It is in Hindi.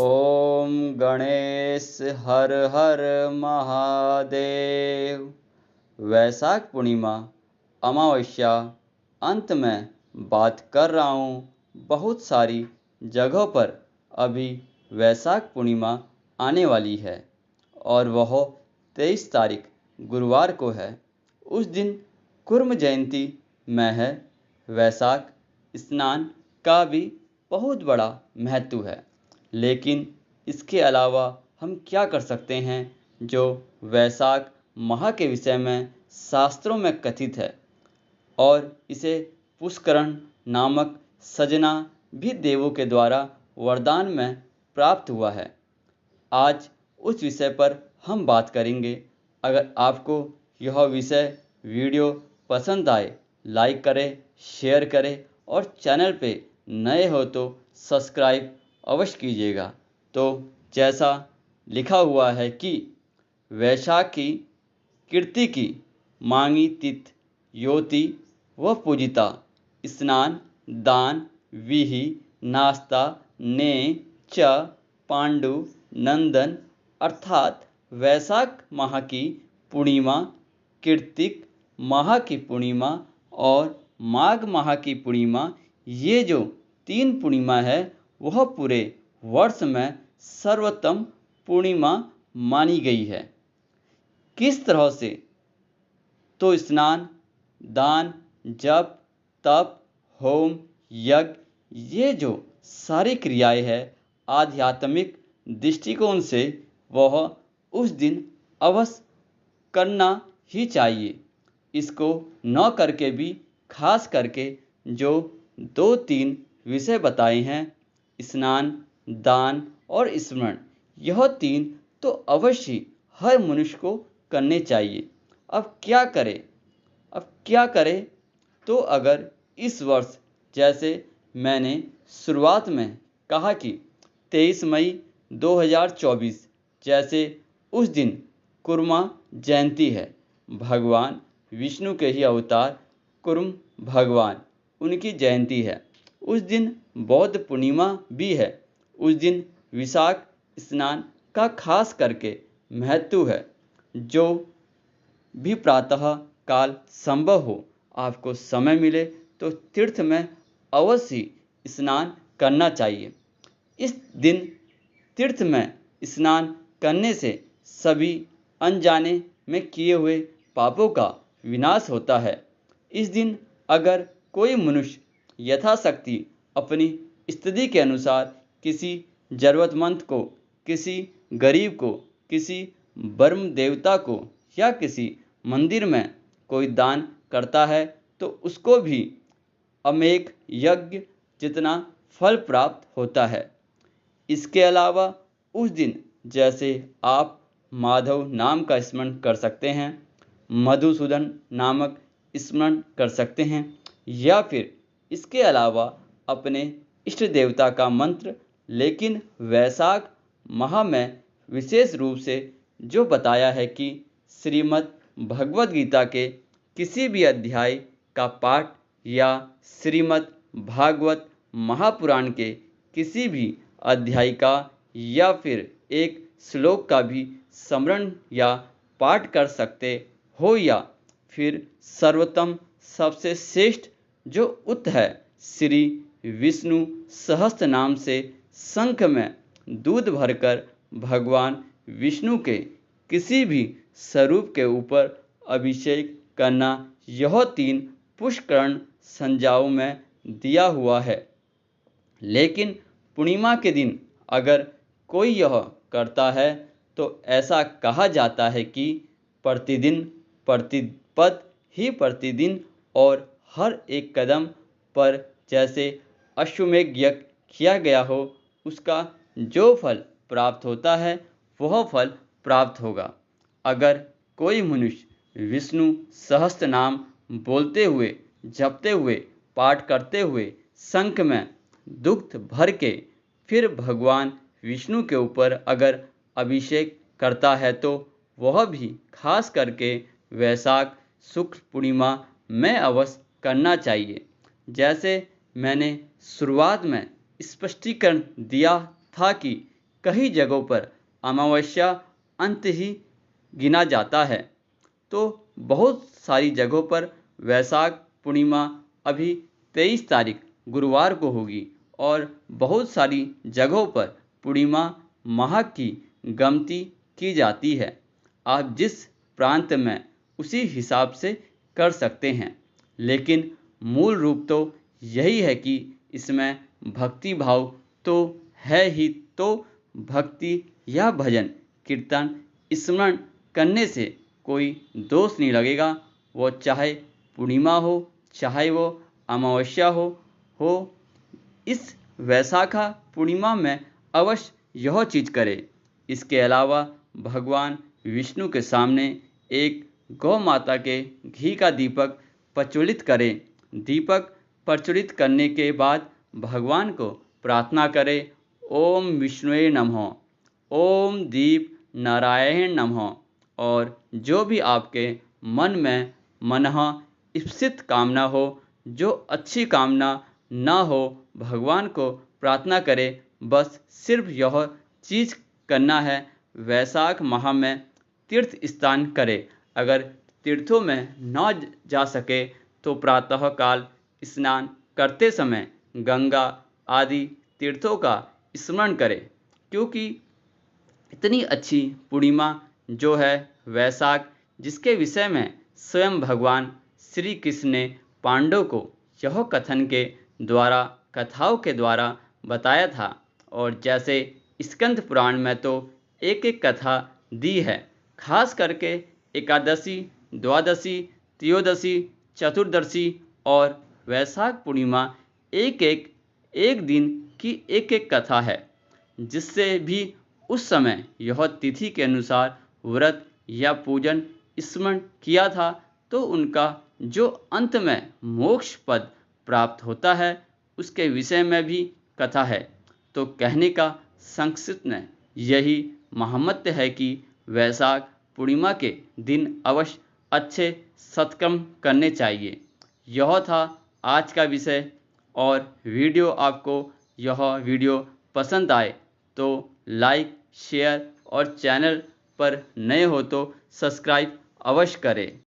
ओम गणेश हर हर महादेव। वैशाख पूर्णिमा अमावस्या अंत में बात कर रहा हूँ। बहुत सारी जगहों पर अभी वैशाख पूर्णिमा आने वाली है और वह 23 तारीख गुरुवार को है। उस दिन कुर्म जयंती में है। वैशाख स्नान का भी बहुत बड़ा महत्व है, लेकिन इसके अलावा हम क्या कर सकते हैं जो वैशाख माह के विषय में शास्त्रों में कथित है। और इसे पुष्करण नामक सजना भी देवों के द्वारा वरदान में प्राप्त हुआ है। आज उस विषय पर हम बात करेंगे। अगर आपको यह विषय वीडियो पसंद आए, लाइक करें, शेयर करें और चैनल पे नए हो तो सब्सक्राइब अवश्य कीजिएगा। तो जैसा लिखा हुआ है कि वैशाख की कीर्ति की मांगी तिथ योति व पूजिता, स्नान दान विहि नास्ता ने च पांडु नंदन। अर्थात वैशाख माह की पूर्णिमा, कार्तिक माह की पूर्णिमा और माघ माह की पूर्णिमा, ये जो 3 पूर्णिमा है वह पूरे वर्ष में सर्वोत्तम पूर्णिमा मानी गई है। किस तरह से? तो स्नान दान जप तप होम यज्ञ, ये जो सारी क्रियाएं हैं आध्यात्मिक दृष्टिकोण से वह उस दिन अवश्य करना ही चाहिए। इसको न करके भी खास करके जो 2-3 विषय बताए हैं, स्नान दान और स्मरण, यह 3 तो अवश्य हर मनुष्य को करने चाहिए। अब क्या करें? तो अगर इस वर्ष जैसे मैंने शुरुआत में कहा कि 23 मई 2024 जैसे उस दिन कुर्मा जयंती है, भगवान विष्णु के ही अवतार कुर्म भगवान, उनकी जयंती है। उस दिन बौद्ध पूर्णिमा भी है। उस दिन विशाख स्नान का खास करके महत्व है। जो भी प्रातः काल संभव हो, आपको समय मिले तो तीर्थ में अवश्य स्नान करना चाहिए। इस दिन तीर्थ में स्नान करने से सभी अनजाने में किए हुए पापों का विनाश होता है। इस दिन अगर कोई मनुष्य यथाशक्ति अपनी स्थिति के अनुसार किसी जरूरतमंद को, किसी गरीब को, किसी ब्रह्म देवता को या किसी मंदिर में कोई दान करता है तो उसको भी अमेघ यज्ञ जितना फल प्राप्त होता है। इसके अलावा उस दिन जैसे आप माधव नाम का स्मरण कर सकते हैं, मधुसूदन नामक स्मरण कर सकते हैं, या फिर इसके अलावा अपने इष्ट देवता का मंत्र। लेकिन वैशाख माह में विशेष रूप से जो बताया है कि श्रीमद् भगवद गीता के किसी भी अध्याय का पाठ या श्रीमद् भागवत महापुराण के किसी भी अध्याय का या फिर एक श्लोक का भी स्मरण या पाठ कर सकते हो, या फिर सर्वोत्तम सबसे श्रेष्ठ जो उत है श्री विष्णु सहस्त्र नाम से शंख में दूध भरकर भगवान विष्णु के किसी भी स्वरूप के ऊपर अभिषेक करना, यह 3 पुष्करण संज्ञाओं में दिया हुआ है। लेकिन पूर्णिमा के दिन अगर कोई यह करता है तो ऐसा कहा जाता है कि प्रतिदिन प्रतिपद ही प्रतिदिन और हर एक कदम पर जैसे अश्वमेघ यज्ञ किया गया हो, उसका जो फल प्राप्त होता है वह फल प्राप्त होगा। अगर कोई मनुष्य विष्णु सहस्त्र नाम बोलते हुए, जपते हुए, पाठ करते हुए शंख में दुग्ध भर के फिर भगवान विष्णु के ऊपर अगर अभिषेक करता है तो वह भी खास करके वैशाख शुक्ल पूर्णिमा में अवश्य करना चाहिए। जैसे मैंने शुरुआत में स्पष्टीकरण दिया था कि कई जगहों पर अमावस्या अंत ही गिना जाता है। तो बहुत सारी जगहों पर वैशाख पूर्णिमा अभी 23 तारीख गुरुवार को होगी और बहुत सारी जगहों पर पूर्णिमा माह की गिनती की जाती है। आप जिस प्रांत में उसी हिसाब से कर सकते हैं, लेकिन मूल रूप तो यही है कि इसमें भक्ति भाव तो है ही। तो भक्ति या भजन कीर्तन स्मरण करने से कोई दोष नहीं लगेगा, वो चाहे पूर्णिमा हो चाहे वो अमावस्या हो। इस वैशाखा पूर्णिमा में अवश्य यह चीज करें। इसके अलावा भगवान विष्णु के सामने एक गौ माता के घी का दीपक प्रज्वलित करें। दीपक प्रज्वलित करने के बाद भगवान को प्रार्थना करें, ओम विष्णुवे नमः, ओम दीप नारायण नमः। और जो भी आपके मन में मनः इप्सित कामना हो, जो अच्छी कामना ना हो, भगवान को प्रार्थना करें। बस सिर्फ यह चीज करना है। वैशाख माह में तीर्थ स्नान करें। अगर तीर्थों में न जा सके तो प्रातः काल स्नान करते समय गंगा आदि तीर्थों का स्मरण करें, क्योंकि इतनी अच्छी पूर्णिमा जो है वैशाख, जिसके विषय में स्वयं भगवान श्री कृष्ण ने पांडवों को यह कथन के द्वारा कथाओं के द्वारा बताया था। और जैसे स्कंद पुराण में तो एक एक कथा दी है, खास करके एकादशी, द्वादशी, त्रयोदशी, चतुर्दशी और वैशाख पूर्णिमा एक दिन की एक एक कथा है, जिससे भी उस समय यह तिथि के अनुसार व्रत या पूजन स्मरण किया था तो उनका जो अंत में मोक्ष पद प्राप्त होता है उसके विषय में भी कथा है। तो कहने का संक्षिप्त में यही महत्व है कि वैशाख पूर्णिमा के दिन अवश्य अच्छे सत्कर्म करने चाहिए। यह था आज का विषय। और वीडियो आपको यह वीडियो पसंद आए तो लाइक, शेयर और चैनल पर नए हो तो सब्सक्राइब अवश्य करें।